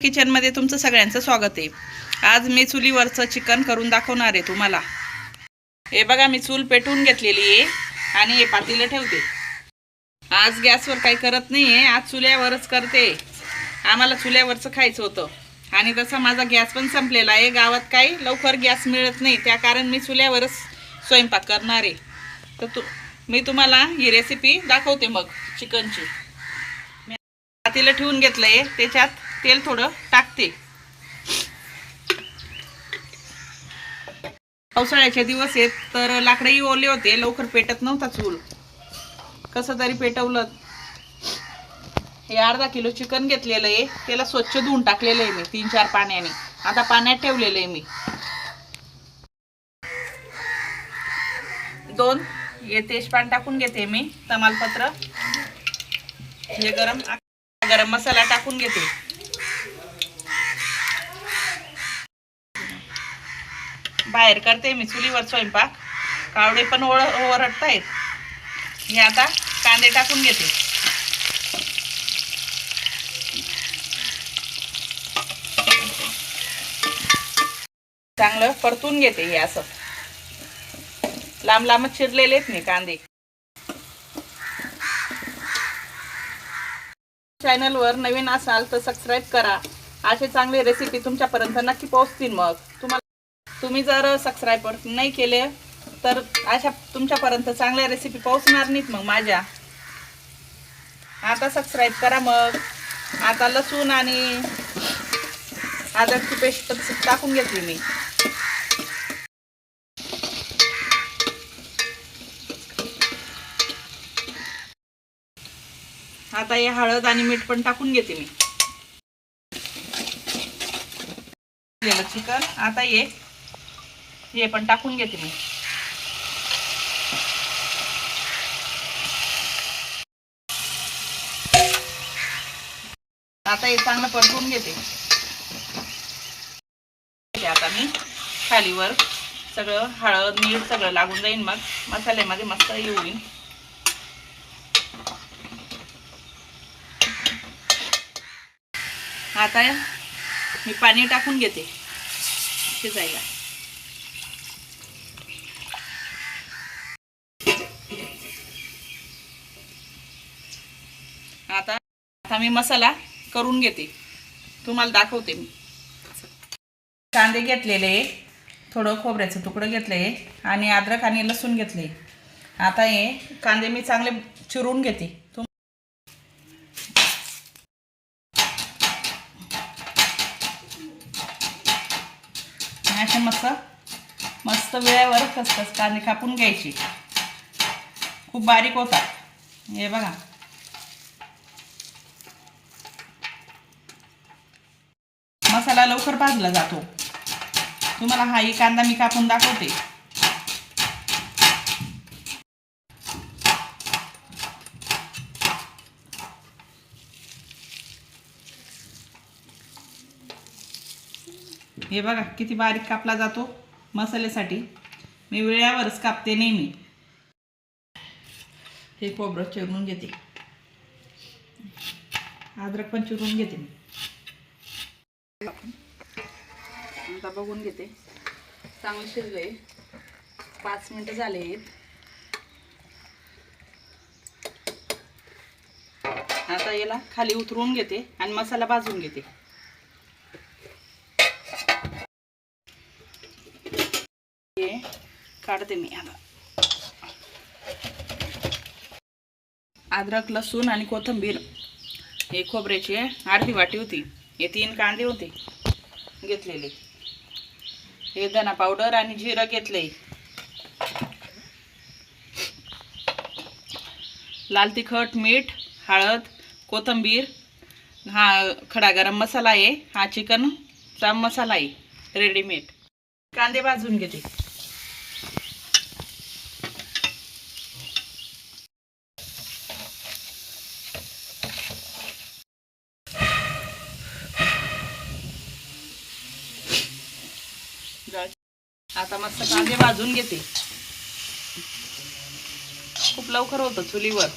किचनमध्ये तुमचं सगळ्यांचं स्वागत आहे। आज मी चुलीवरचं चिकन करून दाखवणार आहे तुम्हाला। हे बघा, मी चूल पेटवून घेतलेली आहे आणि हे पातेलं ठेवते। आज गॅसवर काही करत नाही आहे, आज चुल्यावरच करते। आम्हाला चुल्यावरचं खायचं होतं आणि तसा माझा गॅस पण संपलेला आहे। गावात काही लवकर गॅस मिळत नाही, त्या कारण मी चुल्यावरच स्वयंपाक करणार आहे। तर मी तुम्हाला ही रेसिपी दाखवते मग चिकनची। पातेलं ठेवून घेतलंय, त्याच्यात तेल थोडं टाकते। पावसाळ्याचे दिवस आहेत तर लाकडही ओले होते, लवकर पेटत नव्हता चूल। कसं तरी पेटवलं। हे अर्धा किलो चिकन घेतलेलं आहे, त्याला स्वच्छ धुवून टाकलेलं आहे मी 3-4 पाण्याने। आता पाण्यात ठेवलेलं आहे मी। 2 हे तेजपान टाकून घेते मी, तमालपत्र, हे गरम मसाला टाकून घेते। बाहेर करते मी चुलीवर स्वयंपाक, कावडे पण ओरडतायत। मी आता कांदे टाकून घेते। चांगलं परतून घेते। हे असं लांब लांब चिरलेले आहेत मी कांदे। चॅनलवर नवीन असाल तर सबस्क्राईब करा, असे चांगले रेसिपी तुमच्यापर्यंत नक्की पोहोचतील। मग तुम्ही जर सबस्क्राईब नाही केले तर अशा तुमच्यापर्यंत चांगल्या रेसिपी पोहोचणार नाहीत मग माझ्या। आता सबस्क्राईब करा। मग आता लसूण आणि अद्रकची पेस्ट टाकून घेतली मी। आता हे हळद आणि मीठ पण टाकून घेते मी। चिकन आता हे पण टाकून घेते मी। आता हे चांगलं परतून घेते। आता मी खालीवर सगळं हळद मीठ सगळं लागून जाईल, मग मसाल्यामध्ये मस्त येईल। आता मी पाणी टाकून घेते शिजायला। आता मी मसाला करून घेते, तुम्हाला दाखवते मी। कांदे घेतलेले, थोडं खोबऱ्याचं तुकडं घेतले आणि अद्रक आणि लसूण घेतले। आता हे कांदे मी चांगले चिरून घेते। अशा मस्त वेळेवर खसखस कांदे कापून घ्यायची, खूप बारीक होतात। हे बघा, मसाला लवकर भाजला जातो। तुम्हाला हा ही कांदा मी कापून दाखवते। हे बघा किती बारीक कापला जातो मसाल्यासाठी। मी वेळेवरच कापते नेहमी। हे खोबरं चिरून घेते, अद्रक पण चिरून घेते मी। आता बघून घेते, चांगलं शिजलंय। 5 मिनिटं झाले। आता याला खाली उतरवून घेते आणि मसाला भाजून घेते। हे काढते मी आता। अद्रक लसूण आणि कोथिंबीर, हे खोबऱ्याची अर्धी वाटी होती। हे 3 कांदे होते घेतलेले। हे धना पावडर आणि जिरं घेतले। लाल तिखट, मीठ, हळद, कोथिंबीर, हा खडा गरम मसाला आहे, हा चिकनचा मसाला आहे रेडीमेड। कांदे भाजून घेते। आता मस्त कांदे भाजून घेते। खूप लवकर होतं चुलीवर।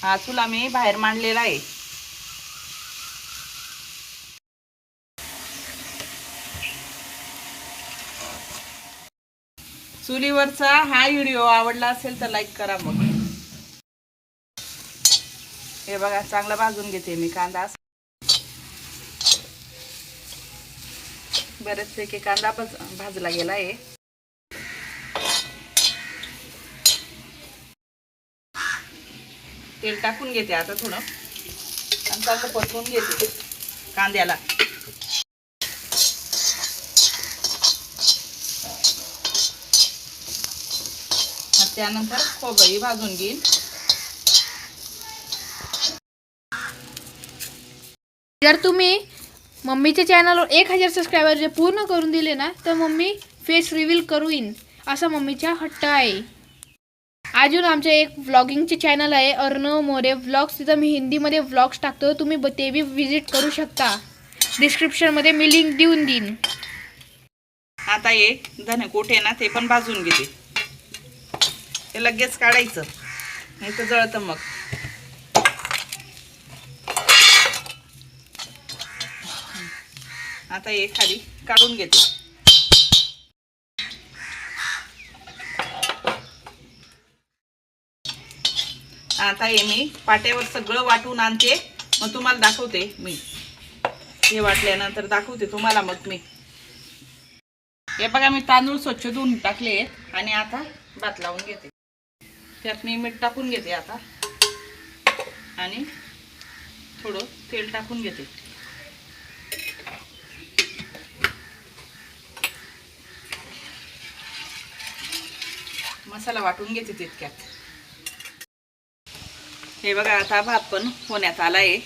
हा चूल आम्ही बाहेर मांडलेला आहे. चुलीवरचा हा व्हिडिओ आवडला असेल तर लाईक करा. मग हे बघा चांगला भाजून घेते मी कांदा. बरेचपैकी कांदा भाजला गेला आहे. तेल टाकून घेते आता थोडं आणि चांगलं परतून घेते कांद्याला. त्यानंतर खोबरही भाजून घेईन. जर तुम्ही मम्मीच्या चॅनलवर 1000 सबस्क्रायबर जे पूर्ण करून दिले ना तर मम्मी फेस रिव्हील करून असा मम्मीचा हट्ट आहे. अजून आमचे एक व्लॉगिंगचे चॅनल आहे अर्णव मोरे व्लॉग्स. तिथं मी हिंदीमध्ये व्लॉग्स टाकतो. तुम्ही ते बी विजिट करू शकता. डिस्क्रिप्शनमध्ये मी लिंक देऊन देईन. आता हे धनेकूट आहे ना ते पण भाजून घेते. ते लगेच काढायचं नाही तर जळतं मग. आता हे खाली काढून घेते. आता हे मी पाट्यावर सगळं वाटून आणते. मग तुम्हाला दाखवते मी. हे वाटल्यानंतर दाखवते तुम्हाला मग मी. हे बघा मी तांदूळ स्वच्छ धुवून टाकले आणि आता भात लावून घेते. त्यात मी मीठ टाकून घेते आता आणि थोडं तेल टाकून घेते. मसाला वाटून घेते तितक्यात. हे बघा आता भात पण होण्यात आला आहे.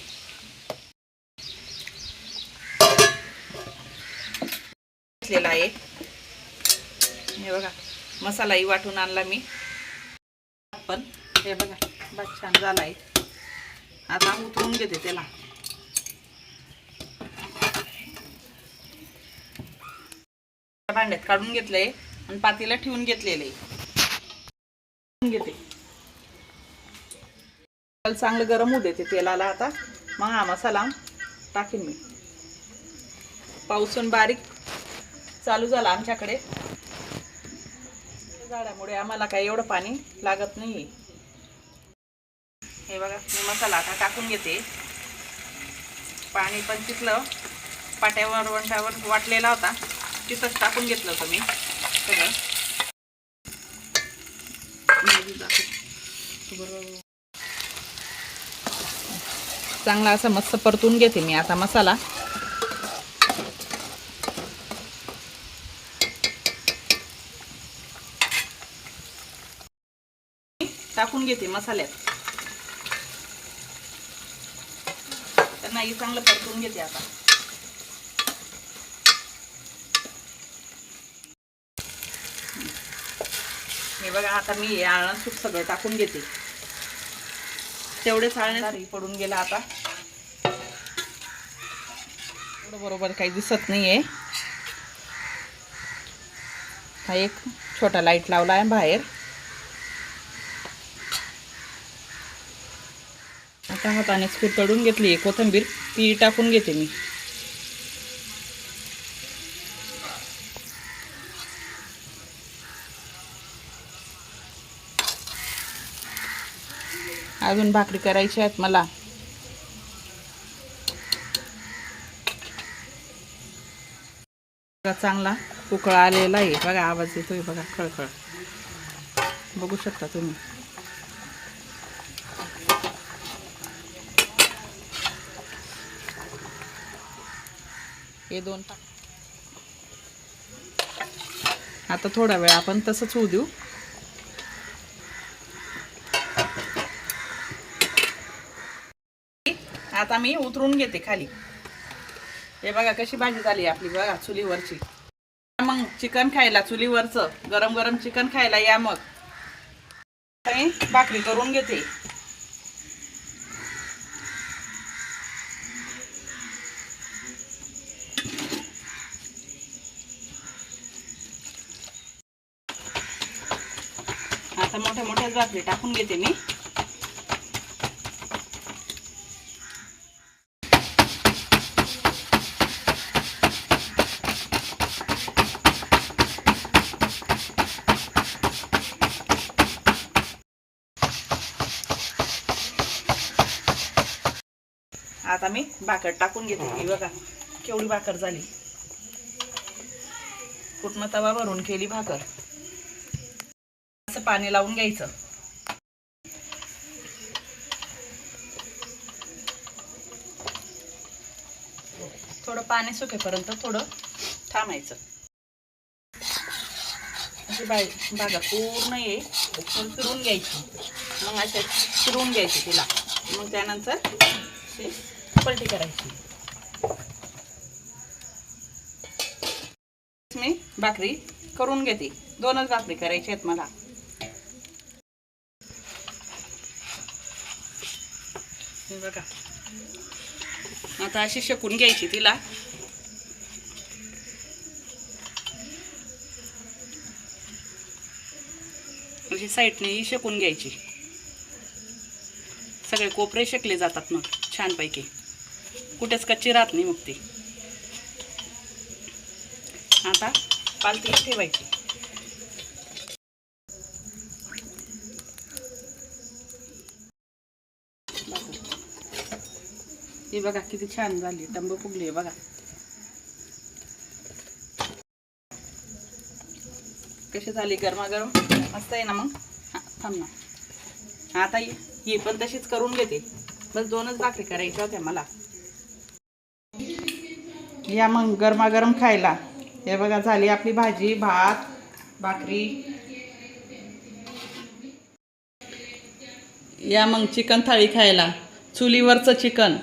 हे बघा मसालाही वाटून आणला मी. पण हे बघा भात छान झाला आहे. आता उतरून घेते त्याला. भांड्यात काढून घेतलंय आणि पातीला ठेवून घेतलेले घेते. चांगलं गरम होऊ देते तेलाला. आता मग हा मसाला टाकीन मी. पाऊसून बारीक चालू झाला आमच्याकडे. झाडामुळे आम्हाला काही एवढं पाणी लागत नाही. हे बघा मी मसाला आता टाकून घेते. पाणी पण तिथलं पाट्यावर वंटावर वाटलेला होता तिथंच टाकून घेतलं होतं मी सगळं. चांगला असं मस्त परतून घेते मी आता मसाला. टाकून घेते मसाल्यात. त्यांना चांगलं परतून घेते आता. हे बघा आता मी आळण सूप सगळं टाकून घेते. तेवढे चाळण्यात पडून गेला आता. बरोबर काही दिसत नाहीये. हा एक छोटा लाईट लावला आहे बाहेर. आता हातानेच कुरतडून घेतली कोथिंबीर ती टाकून घेते मी. अजून भाकरी करायची आहेत मला. चांगला उकळा आलेला आहे बघा. आवाज येतोय बघा खळखळ. बघू शकता तुम्ही. हे दोन आता थोडा वेळ आपण तसंच होऊ देऊ. आता मी उतरून घेते खाली. हे बघा कशी भाजी झाली आपली बघा चुलीवरची. मग चिकन खायला चुलीवरचं गरम गरम चिकन खायला या. मग भाकरी करून घेते. आता मोठ्या मोठ्या भाकरी टाकून घेते मी. आता मी भाकर टाकून घेते. ही बघा केवढी भाकर झाली. पूर्ण तवा भरून केली भाकर. असं पाणी लावून घ्यायचं. थोडं पाणी सुकेपर्यंत थोडं थांबायचं. अशी भाकर पूर्ण ये फिरून घ्यायची. मग अशा फिरून घ्यायची तिला. मग त्यानंतर पलटी करायची. मी भाकरी करून घेते. 2च भाकरी करायची आहेत मला. हे बघा आता अशी शेकून घ्यायची तिला. अशी साईडने शेकून घ्यायची. सगळे कोपरे शेकले जातात मग छानपैकी. कुठेच कच्ची राहत नाही मग ती. आता पालती ठेवायची. ही बघा किती छान झाली. टंब फुगली बघा. कशी झाली गरमागरम मस्त आहे ना. मग थांब ना. आता ही पण तशीच करून घेते. बस 2च भाकरी करायच्या होत्या मला. या मग गरमागरम खायला. हे बघा झाली आपली भाजी, भात, भाकरी. या मग चिकन थाळी खायला. चुलीवरचं चिकन.